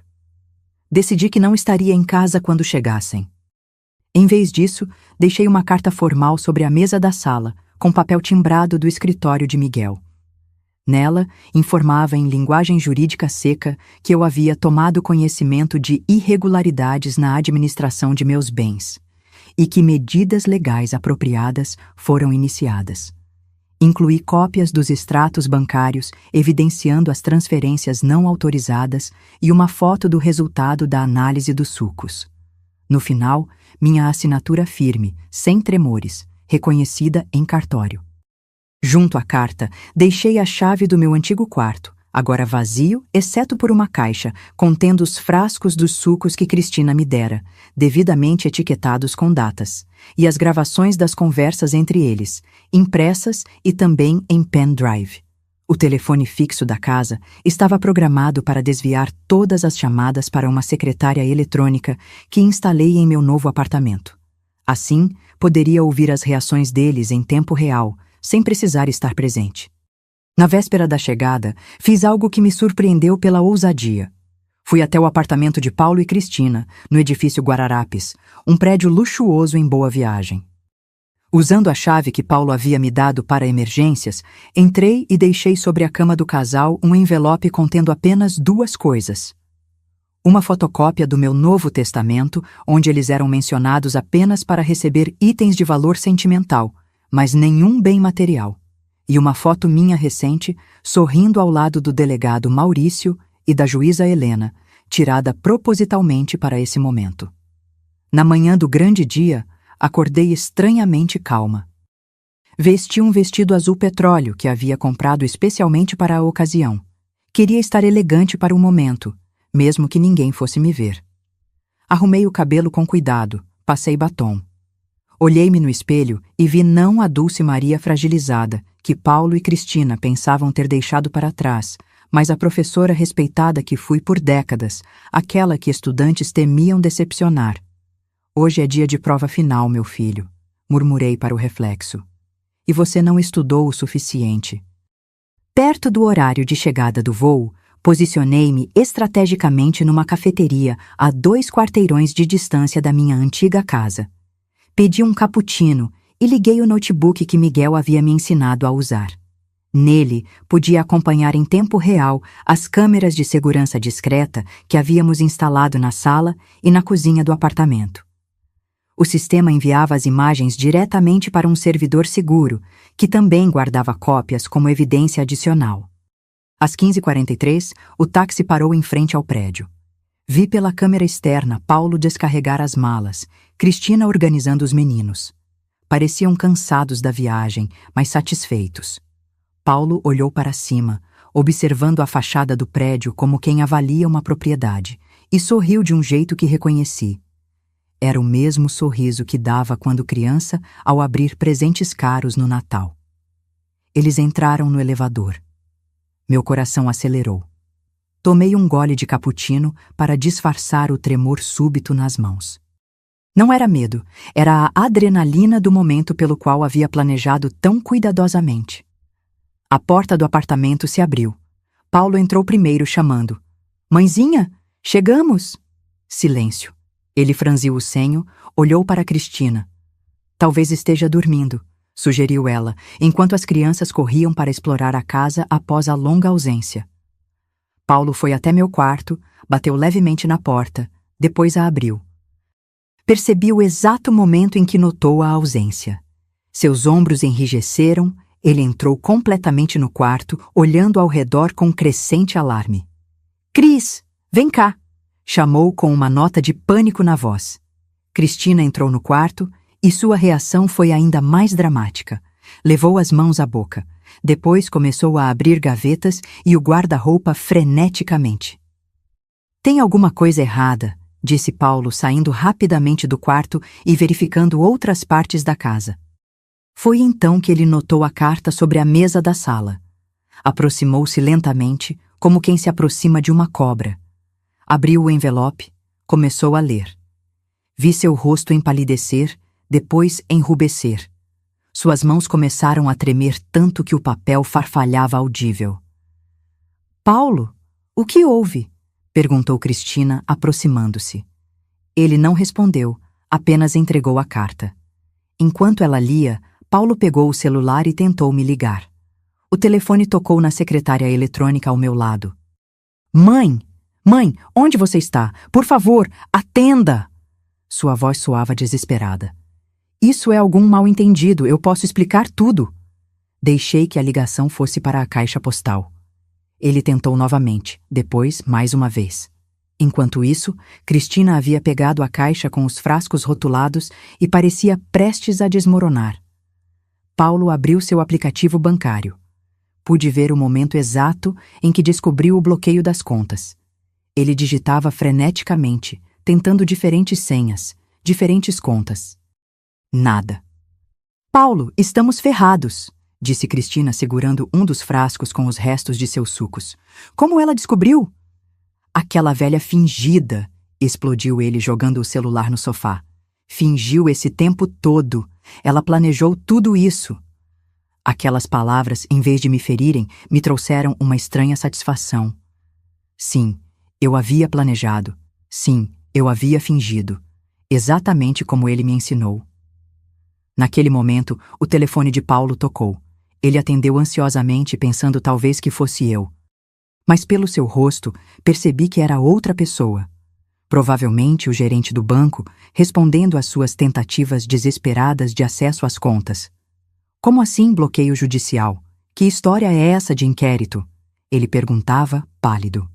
Decidi que não estaria em casa quando chegassem. Em vez disso, deixei uma carta formal sobre a mesa da sala, com papel timbrado do escritório de Miguel. Nela, informava em linguagem jurídica seca que eu havia tomado conhecimento de irregularidades na administração de meus bens e que medidas legais apropriadas foram iniciadas. Incluí cópias dos extratos bancários evidenciando as transferências não autorizadas e uma foto do resultado da análise dos sucos. No final, minha assinatura firme, sem tremores, reconhecida em cartório. Junto à carta, deixei a chave do meu antigo quarto, agora vazio, exceto por uma caixa, contendo os frascos dos sucos que Cristina me dera, devidamente etiquetados com datas, e as gravações das conversas entre eles, impressas e também em pendrive. O telefone fixo da casa estava programado para desviar todas as chamadas para uma secretária eletrônica que instalei em meu novo apartamento. Assim, poderia ouvir as reações deles em tempo real, sem precisar estar presente. Na véspera da chegada, fiz algo que me surpreendeu pela ousadia. Fui até o apartamento de Paulo e Cristina, no edifício Guararapes, um prédio luxuoso em Boa Viagem. Usando a chave que Paulo havia me dado para emergências, entrei e deixei sobre a cama do casal um envelope contendo apenas 2 coisas. Uma fotocópia do meu Novo Testamento, onde eles eram mencionados apenas para receber itens de valor sentimental, mas nenhum bem material, e uma foto minha recente, sorrindo ao lado do delegado Maurício e da juíza Helena, tirada propositalmente para esse momento. Na manhã do grande dia, acordei estranhamente calma. Vesti um vestido azul petróleo que havia comprado especialmente para a ocasião. Queria estar elegante para o momento, mesmo que ninguém fosse me ver. Arrumei o cabelo com cuidado, passei batom. Olhei-me no espelho e vi não a Dulce Maria fragilizada, que Paulo e Cristina pensavam ter deixado para trás, mas a professora respeitada que fui por décadas, aquela que estudantes temiam decepcionar. Hoje é dia de prova final, meu filho, murmurei para o reflexo. E você não estudou o suficiente. Perto do horário de chegada do voo, posicionei-me estrategicamente numa cafeteria a 2 quarteirões de distância da minha antiga casa. Pedi um cappuccino e liguei o notebook que Miguel havia me ensinado a usar. Nele, podia acompanhar em tempo real as câmeras de segurança discreta que havíamos instalado na sala e na cozinha do apartamento. O sistema enviava as imagens diretamente para um servidor seguro, que também guardava cópias como evidência adicional. Às 15h43, o táxi parou em frente ao prédio. Vi pela câmera externa Paulo descarregar as malas, Cristina organizando os meninos. Pareciam cansados da viagem, mas satisfeitos. Paulo olhou para cima, observando a fachada do prédio como quem avalia uma propriedade, e sorriu de um jeito que reconheci. Era o mesmo sorriso que dava quando criança ao abrir presentes caros no Natal. Eles entraram no elevador. Meu coração acelerou. Tomei um gole de cappuccino para disfarçar o tremor súbito nas mãos. Não era medo, era a adrenalina do momento pelo qual havia planejado tão cuidadosamente. A porta do apartamento se abriu. Paulo entrou primeiro, chamando. "Mãezinha, chegamos!" Silêncio. Ele franziu o senho, olhou para Cristina. "Talvez esteja dormindo", sugeriu ela, enquanto as crianças corriam para explorar a casa após a longa ausência. Paulo foi até meu quarto, bateu levemente na porta, depois a abriu. Percebi o exato momento em que notou a ausência. Seus ombros enrijeceram, ele entrou completamente no quarto, olhando ao redor com crescente alarme. "Cris, vem cá!" chamou com uma nota de pânico na voz. Cristina entrou no quarto e sua reação foi ainda mais dramática. Levou as mãos à boca. Depois começou a abrir gavetas e o guarda-roupa freneticamente. Tem alguma coisa errada, disse Paulo, saindo rapidamente do quarto e verificando outras partes da casa. Foi então que ele notou a carta sobre a mesa da sala. Aproximou-se lentamente, como quem se aproxima de uma cobra. Abriu o envelope, começou a ler. Vi seu rosto empalidecer, depois enrubescer. Suas mãos começaram a tremer tanto que o papel farfalhava audível. Paulo, o que houve? Perguntou Cristina, aproximando-se. Ele não respondeu, apenas entregou a carta. Enquanto ela lia, Paulo pegou o celular e tentou me ligar. O telefone tocou na secretária eletrônica ao meu lado. Mãe! Mãe, onde você está? Por favor, atenda! Sua voz soava desesperada. Isso é algum mal-entendido, eu posso explicar tudo. Deixei que a ligação fosse para a caixa postal. Ele tentou novamente, depois mais uma vez. Enquanto isso, Cristina havia pegado a caixa com os frascos rotulados e parecia prestes a desmoronar. Paulo abriu seu aplicativo bancário. Pude ver o momento exato em que descobriu o bloqueio das contas. Ele digitava freneticamente, tentando diferentes senhas, diferentes contas. Nada. Paulo, estamos ferrados, disse Cristina segurando um dos frascos com os restos de seus sucos. Como ela descobriu? Aquela velha fingida, explodiu ele jogando o celular no sofá. Fingiu esse tempo todo. Ela planejou tudo isso. Aquelas palavras, em vez de me ferirem, me trouxeram uma estranha satisfação. Sim, eu havia planejado. Sim, eu havia fingido. Exatamente como ele me ensinou. Naquele momento, o telefone de Paulo tocou. Ele atendeu ansiosamente, pensando talvez que fosse eu. Mas pelo seu rosto, percebi que era outra pessoa. Provavelmente o gerente do banco, respondendo às suas tentativas desesperadas de acesso às contas. Como assim bloqueio judicial? Que história é essa de inquérito? Ele perguntava, pálido.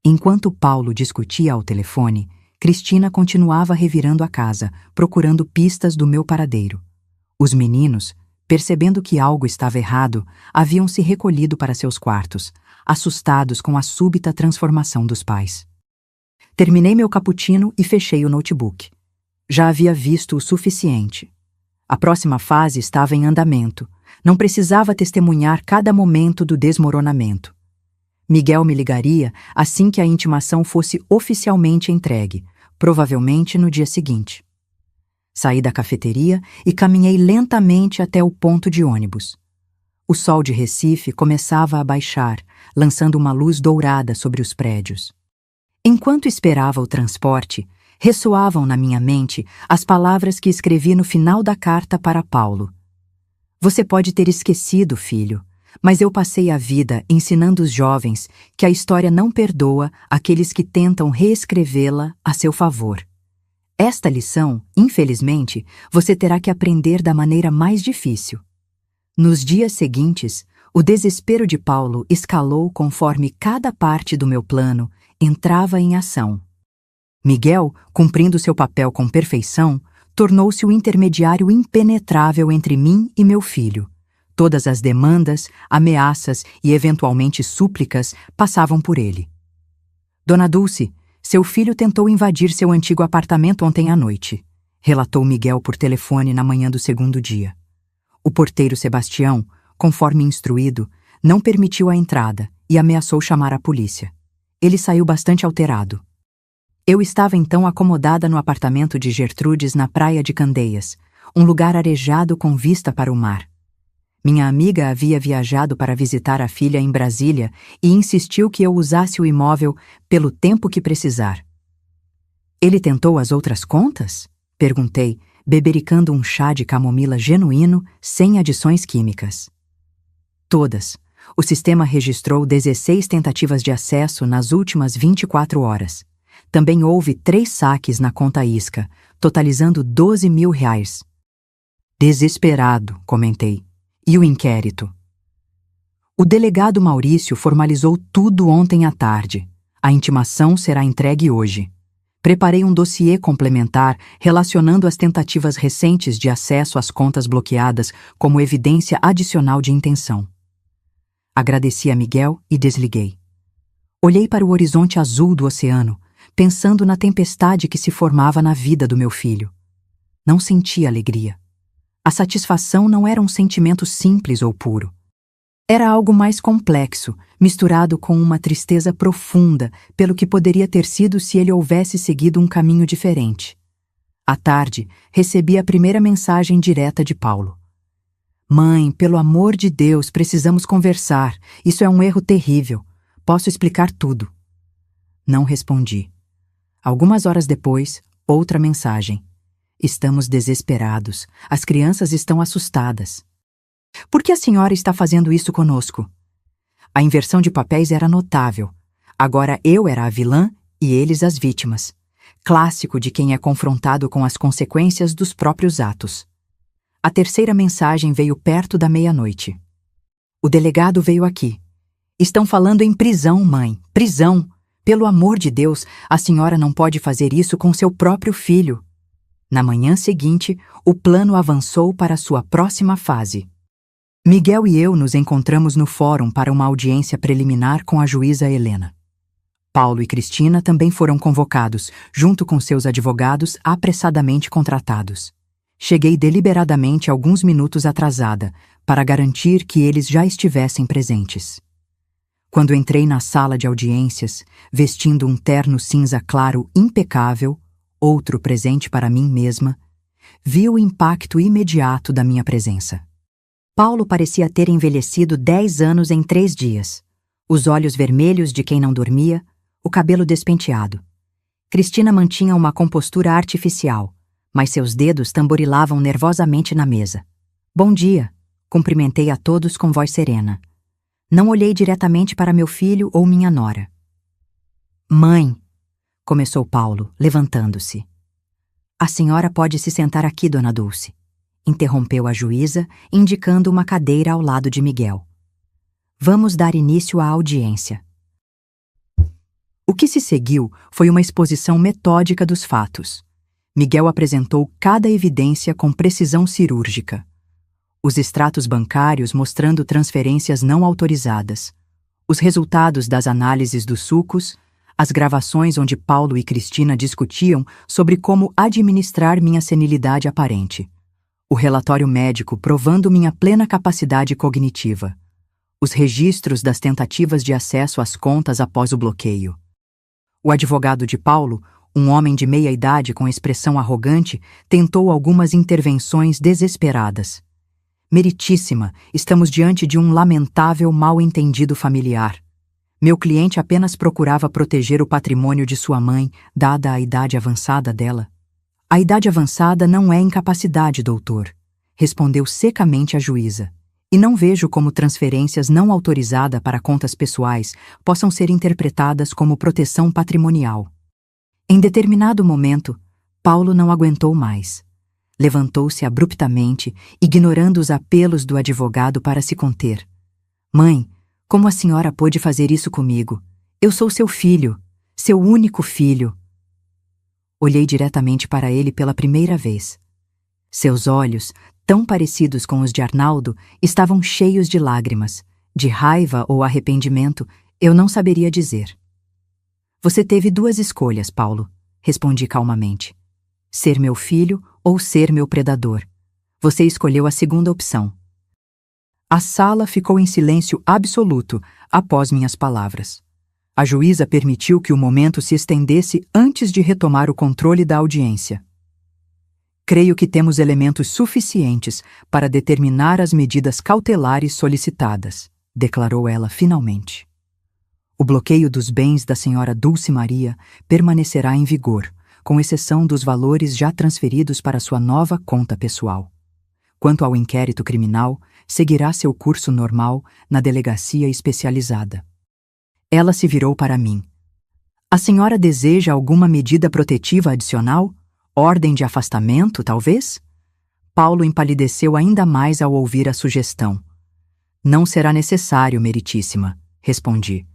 Enquanto Paulo discutia ao telefone, Cristina continuava revirando a casa, procurando pistas do meu paradeiro. Os meninos, percebendo que algo estava errado, haviam se recolhido para seus quartos, assustados com a súbita transformação dos pais. Terminei meu cappuccino e fechei o notebook. Já havia visto o suficiente. A próxima fase estava em andamento. Não precisava testemunhar cada momento do desmoronamento. Miguel me ligaria assim que a intimação fosse oficialmente entregue, provavelmente no dia seguinte. Saí da cafeteria e caminhei lentamente até o ponto de ônibus. O sol de Recife começava a baixar, lançando uma luz dourada sobre os prédios. Enquanto esperava o transporte, ressoavam na minha mente as palavras que escrevi no final da carta para Paulo. Você pode ter esquecido, filho, mas eu passei a vida ensinando os jovens que a história não perdoa aqueles que tentam reescrevê-la a seu favor. Esta lição, infelizmente, você terá que aprender da maneira mais difícil. Nos dias seguintes, o desespero de Paulo escalou conforme cada parte do meu plano entrava em ação. Miguel, cumprindo seu papel com perfeição, tornou-se o intermediário impenetrável entre mim e meu filho. Todas as demandas, ameaças e eventualmente súplicas passavam por ele. Dona Dulce, seu filho tentou invadir seu antigo apartamento ontem à noite, relatou Miguel por telefone na manhã do segundo dia. O porteiro Sebastião, conforme instruído, não permitiu a entrada e ameaçou chamar a polícia. Ele saiu bastante alterado. Eu estava então acomodada no apartamento de Gertrudes na praia de Candeias, um lugar arejado com vista para o mar. Minha amiga havia viajado para visitar a filha em Brasília e insistiu que eu usasse o imóvel pelo tempo que precisar. Ele tentou as outras contas? Perguntei, bebericando um chá de camomila genuíno, sem adições químicas. Todas. O sistema registrou 16 tentativas de acesso nas últimas 24 horas. Também houve 3 saques na conta isca, totalizando R$12.000. Desesperado, comentei. E o inquérito? O delegado Maurício formalizou tudo ontem à tarde. A intimação será entregue hoje. Preparei um dossiê complementar relacionando as tentativas recentes de acesso às contas bloqueadas como evidência adicional de intenção. Agradeci a Miguel e desliguei. Olhei para o horizonte azul do oceano, pensando na tempestade que se formava na vida do meu filho. Não senti alegria. A satisfação não era um sentimento simples ou puro. Era algo mais complexo, misturado com uma tristeza profunda pelo que poderia ter sido se ele houvesse seguido um caminho diferente. À tarde, recebi a primeira mensagem direta de Paulo. Mãe, pelo amor de Deus, precisamos conversar. Isso é um erro terrível. Posso explicar tudo. Não respondi. Algumas horas depois, outra mensagem. Estamos desesperados. As crianças estão assustadas. Por que a senhora está fazendo isso conosco? A inversão de papéis era notável. Agora eu era a vilã e eles as vítimas. Clássico de quem é confrontado com as consequências dos próprios atos. A terceira mensagem veio perto da meia-noite. O delegado veio aqui. Estão falando em prisão, mãe. Prisão. Pelo amor de Deus, a senhora não pode fazer isso com seu próprio filho. Na manhã seguinte, o plano avançou para sua próxima fase. Miguel e eu nos encontramos no fórum para uma audiência preliminar com a juíza Helena. Paulo e Cristina também foram convocados, junto com seus advogados apressadamente contratados. Cheguei deliberadamente alguns minutos atrasada, para garantir que eles já estivessem presentes. Quando entrei na sala de audiências, vestindo um terno cinza claro impecável, outro presente para mim mesma, vi o impacto imediato da minha presença. Paulo parecia ter envelhecido 10 anos em 3 dias. Os olhos vermelhos de quem não dormia, o cabelo despenteado. Cristina mantinha uma compostura artificial, mas seus dedos tamborilavam nervosamente na mesa. Bom dia, cumprimentei a todos com voz serena. Não olhei diretamente para meu filho ou minha nora. Mãe, começou Paulo, levantando-se. A senhora pode se sentar aqui, dona Dulce. Interrompeu a juíza, indicando uma cadeira ao lado de Miguel. Vamos dar início à audiência. O que se seguiu foi uma exposição metódica dos fatos. Miguel apresentou cada evidência com precisão cirúrgica. Os extratos bancários mostrando transferências não autorizadas, os resultados das análises dos sucos, as gravações onde Paulo e Cristina discutiam sobre como administrar minha senilidade aparente. O relatório médico provando minha plena capacidade cognitiva. Os registros das tentativas de acesso às contas após o bloqueio. O advogado de Paulo, um homem de meia idade com expressão arrogante, tentou algumas intervenções desesperadas. Meritíssima, estamos diante de um lamentável mal-entendido familiar. Meu cliente apenas procurava proteger o patrimônio de sua mãe, dada a idade avançada dela. A idade avançada não é incapacidade, doutor, respondeu secamente a juíza. E não vejo como transferências não autorizadas para contas pessoais possam ser interpretadas como proteção patrimonial. Em determinado momento, Paulo não aguentou mais. Levantou-se abruptamente, ignorando os apelos do advogado para se conter. Mãe, como a senhora pôde fazer isso comigo? Eu sou seu filho, seu único filho. Olhei diretamente para ele pela primeira vez. Seus olhos, tão parecidos com os de Arnaldo, estavam cheios de lágrimas, de raiva ou arrependimento, eu não saberia dizer. Você teve 2 escolhas, Paulo, respondi calmamente. Ser meu filho ou ser meu predador. Você escolheu a segunda opção. A sala ficou em silêncio absoluto após minhas palavras. A juíza permitiu que o momento se estendesse antes de retomar o controle da audiência. Creio que temos elementos suficientes para determinar as medidas cautelares solicitadas, declarou ela finalmente. O bloqueio dos bens da senhora Dulce Maria permanecerá em vigor, com exceção dos valores já transferidos para sua nova conta pessoal. Quanto ao inquérito criminal, seguirá seu curso normal na delegacia especializada. Ela se virou para mim. A senhora deseja alguma medida protetiva adicional? Ordem de afastamento, talvez? Paulo empalideceu ainda mais ao ouvir a sugestão. Não será necessário, meritíssima, respondi.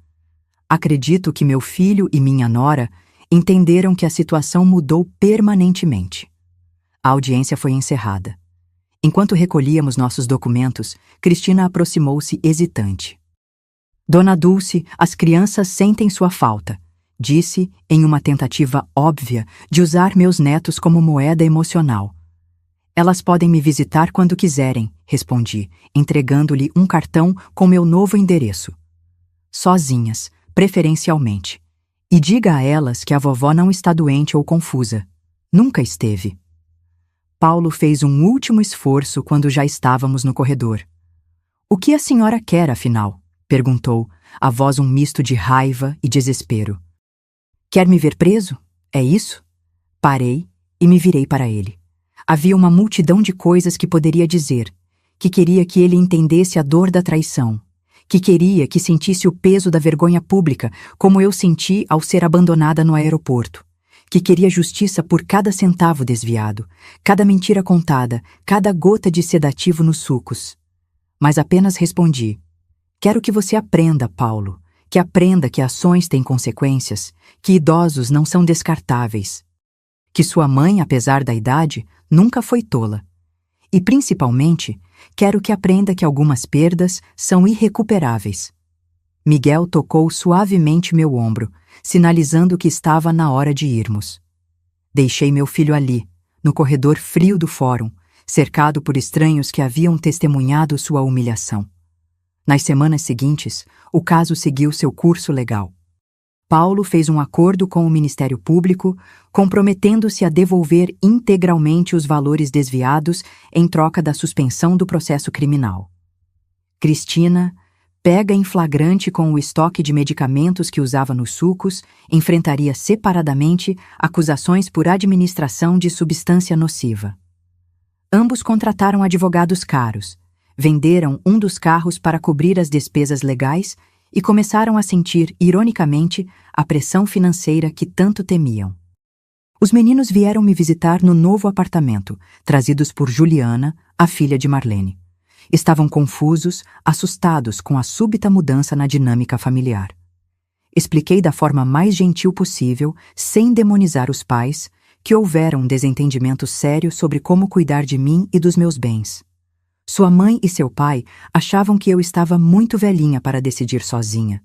Acredito que meu filho e minha nora entenderam que a situação mudou permanentemente. A audiência foi encerrada. Enquanto recolhíamos nossos documentos, Cristina aproximou-se hesitante. Dona Dulce, as crianças sentem sua falta, disse em uma tentativa óbvia de usar meus netos como moeda emocional. Elas podem me visitar quando quiserem, respondi, entregando-lhe um cartão com meu novo endereço. Sozinhas, preferencialmente. E diga a elas que a vovó não está doente ou confusa. Nunca esteve. Paulo fez um último esforço quando já estávamos no corredor. O que a senhora quer, afinal? Perguntou, a voz um misto de raiva e desespero. Quer me ver preso? É isso? Parei e me virei para ele. Havia uma multidão de coisas que poderia dizer, que queria que ele entendesse a dor da traição, que queria que sentisse o peso da vergonha pública, como eu senti ao ser abandonada no aeroporto, que queria justiça por cada centavo desviado, cada mentira contada, cada gota de sedativo nos sucos. Mas apenas respondi: quero que você aprenda, Paulo, que aprenda que ações têm consequências, que idosos não são descartáveis, que sua mãe, apesar da idade, nunca foi tola. E, principalmente, quero que aprenda que algumas perdas são irrecuperáveis. Miguel tocou suavemente meu ombro, sinalizando que estava na hora de irmos. Deixei meu filho ali, no corredor frio do fórum, cercado por estranhos que haviam testemunhado sua humilhação. Nas semanas seguintes, o caso seguiu seu curso legal. Paulo fez um acordo com o Ministério Público, comprometendo-se a devolver integralmente os valores desviados em troca da suspensão do processo criminal. Cristina, pega em flagrante com o estoque de medicamentos que usava nos sucos, enfrentaria separadamente acusações por administração de substância nociva. Ambos contrataram advogados caros, venderam um dos carros para cobrir as despesas legais e começaram a sentir, ironicamente, a pressão financeira que tanto temiam. Os meninos vieram me visitar no novo apartamento, trazidos por Juliana, a filha de Marlene. Estavam confusos, assustados com a súbita mudança na dinâmica familiar. Expliquei da forma mais gentil possível, sem demonizar os pais, que houvera um desentendimento sério sobre como cuidar de mim e dos meus bens. Sua mãe e seu pai achavam que eu estava muito velhinha para decidir sozinha,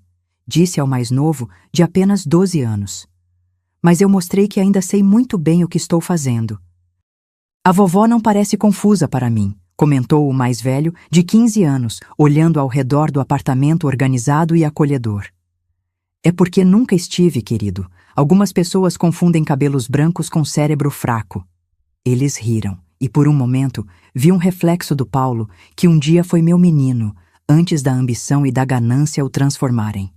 disse ao mais novo, de apenas 12 anos. Mas eu mostrei que ainda sei muito bem o que estou fazendo. A vovó não parece confusa para mim, comentou o mais velho, de 15 anos, olhando ao redor do apartamento organizado e acolhedor. É porque nunca estive, querido. Algumas pessoas confundem cabelos brancos com cérebro fraco. Eles riram. E por um momento, vi um reflexo do Paulo, que um dia foi meu menino, antes da ambição e da ganância o transformarem.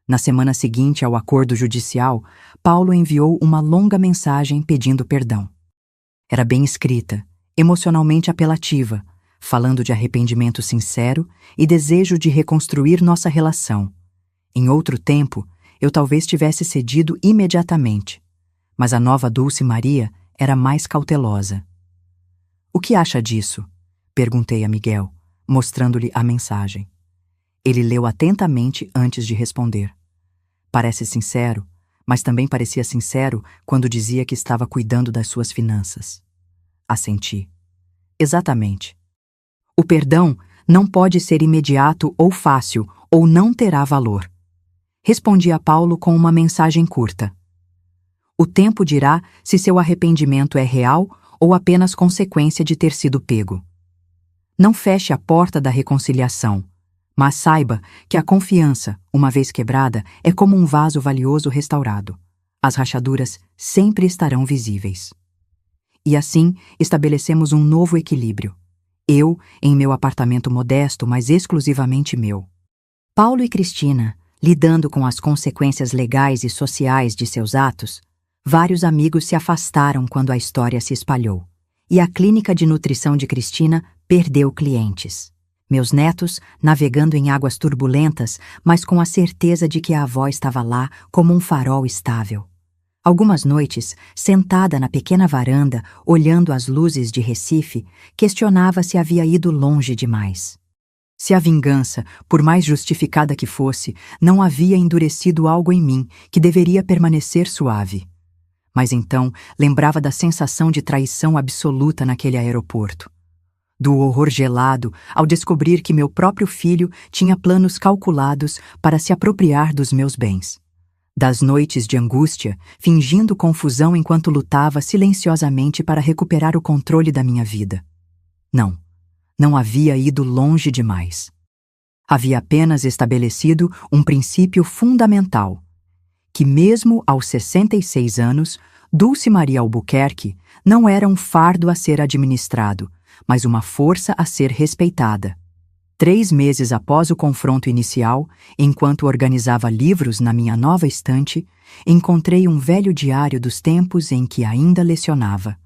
Na semana seguinte ao acordo judicial, Paulo enviou uma longa mensagem pedindo perdão. Era bem escrita, emocionalmente apelativa, falando de arrependimento sincero e desejo de reconstruir nossa relação. Em outro tempo, eu talvez tivesse cedido imediatamente, mas a nova Dulce Maria era mais cautelosa. O que acha disso? Perguntei a Miguel, mostrando-lhe a mensagem. Ele leu atentamente antes de responder. Parece sincero, mas também parecia sincero quando dizia que estava cuidando das suas finanças. Assenti. Exatamente. O perdão não pode ser imediato ou fácil, ou não terá valor. Respondi a Paulo com uma mensagem curta. O tempo dirá se seu arrependimento é real ou apenas consequência de ter sido pego. Não feche a porta da reconciliação, mas saiba que a confiança, uma vez quebrada, é como um vaso valioso restaurado. As rachaduras sempre estarão visíveis. E assim estabelecemos um novo equilíbrio. Eu, em meu apartamento modesto, mas exclusivamente meu. Paulo e Cristina, lidando com as consequências legais e sociais de seus atos, vários amigos se afastaram quando a história se espalhou, e a clínica de nutrição de Cristina perdeu clientes. Meus netos, navegando em águas turbulentas, mas com a certeza de que a avó estava lá como um farol estável. Algumas noites, sentada na pequena varanda, olhando as luzes de Recife, questionava se havia ido longe demais. Se a vingança, por mais justificada que fosse, não havia endurecido algo em mim que deveria permanecer suave. Mas então lembrava da sensação de traição absoluta naquele aeroporto. do horror gelado ao descobrir que meu próprio filho tinha planos calculados para se apropriar dos meus bens. Das noites de angústia, fingindo confusão enquanto lutava silenciosamente para recuperar o controle da minha vida. Não havia ido longe demais. Havia apenas estabelecido um princípio fundamental, que mesmo aos 66 anos, Dulce Maria Albuquerque não era um fardo a ser administrado, mas uma força a ser respeitada. 3 meses após o confronto inicial, enquanto organizava livros na minha nova estante, encontrei um velho diário dos tempos em que ainda lecionava.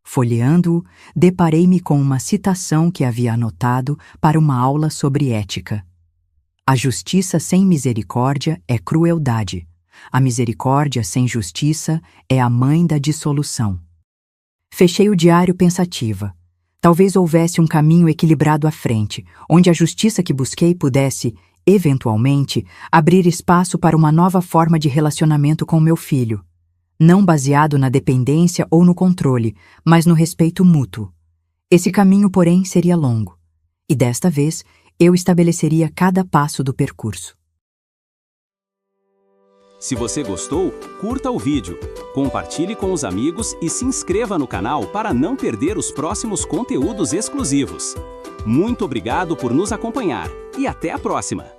Folheando-o, deparei-me com uma citação que havia anotado para uma aula sobre ética. A justiça sem misericórdia é crueldade. A misericórdia sem justiça é a mãe da dissolução. Fechei o diário pensativa. Talvez houvesse um caminho equilibrado à frente, onde a justiça que busquei pudesse, eventualmente, abrir espaço para uma nova forma de relacionamento com meu filho. Não baseado na dependência ou no controle, mas no respeito mútuo. Esse caminho, porém, seria longo. E desta vez, eu estabeleceria cada passo do percurso. Se você gostou, curta o vídeo, compartilhe com os amigos e se inscreva no canal para não perder os próximos conteúdos exclusivos. Muito obrigado por nos acompanhar e até a próxima!